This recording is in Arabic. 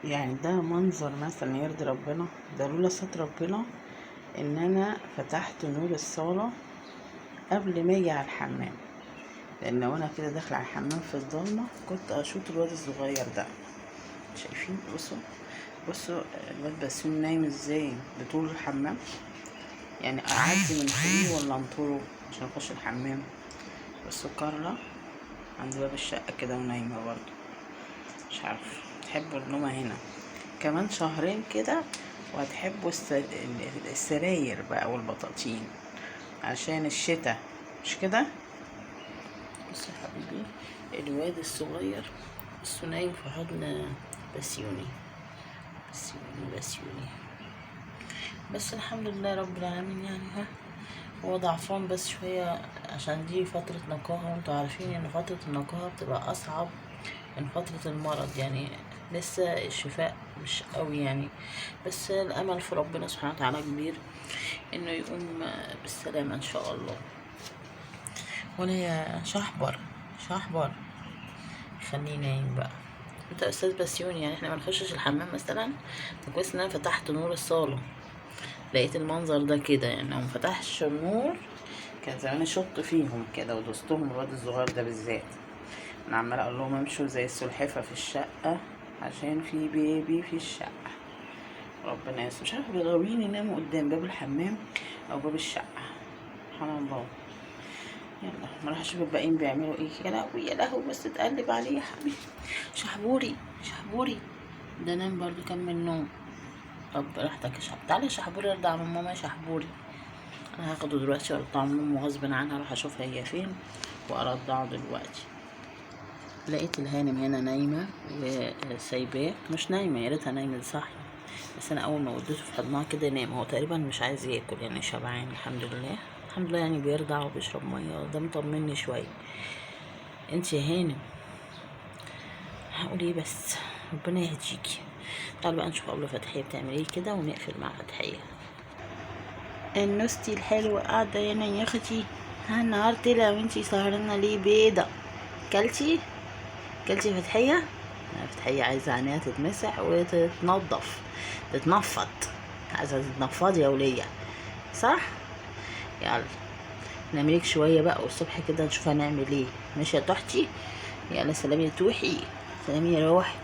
يعني ده منظر مثلا يرضي ربنا؟ ده لولا ستر ربنا ان انا فتحت نور الصالة قبل ما اجي على الحمام، لان وانا كده داخله على الحمام في الضلمه كنت اشوط الواد الصغير ده. شايفين؟ بصوا الواد بسيم نايم ازاي بطول الحمام. يعني اعدي من فوقيه ولا انطره عشان اخش الحمام؟ بصوا كارلا عند باب الشقه كده ونايمه برضه، مش عارفه تحبوا النومه هنا. كمان شهرين كده وهتحبوا السراير بقى والبطاطين عشان الشتاء، مش كده؟ بص يا حبيبي، الواد الصغير بصوا نايم في حضن بسيوني. بسيوني بس الحمد لله رب العالمين. يعني هو ضعفان بس شوية عشان دي فترة نقاهة، وانتوا عارفين ان فترة النقاهة بتبقى اصعب من فترة المرض. يعني لسه الشفاء مش قوي يعني، بس الامل في ربنا سبحانه وتعالى كبير انه يقوم بالسلامة ان شاء الله. وانا يا شحبر خليه نايم بقى. انت يا استاذ بسيوني، يعني احنا ما نخشش الحمام مثلا؟ ده كويس ان انا فتحت نور الصاله لقيت المنظر ده كده. يعني لو مفتحش النور كان زمان شط فيهم كده ودوستهم، الواد الصغير ده بالذات. انا عماله اقول لهم امشوا زي السلحفه في الشقه عشان في بيبي في الشقه. ربنا يستر. مش عارفه بيغاويين يناموا قدام باب الحمام او باب الشقه، سبحان الله. يلا ما راح اشوف الباقيين بيعملوا ايه. يا لهوي يا لهوي، بس تقلب عليه يا حبيبي. شحبوري ده نام برضو، كمل نوم. طب براحتك يا شحبوري. تعالى يا شحبوري ارضع من ماما يا شحبوري. انا هاخده دلوقتي وارضعه من ماما غصب عنها، اروح اشوفها هي فين وارضعه دلوقتي. لقيت الهانم هنا نايمه وسايباه. مش نايمه، يا ريتها نايمه صاحيه، بس انا اول ما وديته في حضنها كده نام. هو تقريبا مش عايز ياكل يعني، شبعان الحمد لله. الحمد لله يعني بيرضع وبيشرب ميه، ده مطمني شويه. انت يا هانم هقول ايه بس، ربنا يهديكي. تعالوا بقى نشوف قبل فتحية بتعمل ايه كده ونقفل مع فتحية. النوستي الحلوة قاعدة هنا يا اختي. النهار طلع وانتي سهرانة ليه بيضة؟ كلتي فتحية؟ فتحية عايزة عينيها تتمسح تتنفض. عايزة تتنفضي يا ولية، صح؟ يلا نعملك شوية بقى والصبح كده نشوف هنعمل ايه. ماشي يا تحتي؟ يلا سلام يا توحي، سلام يا روحي.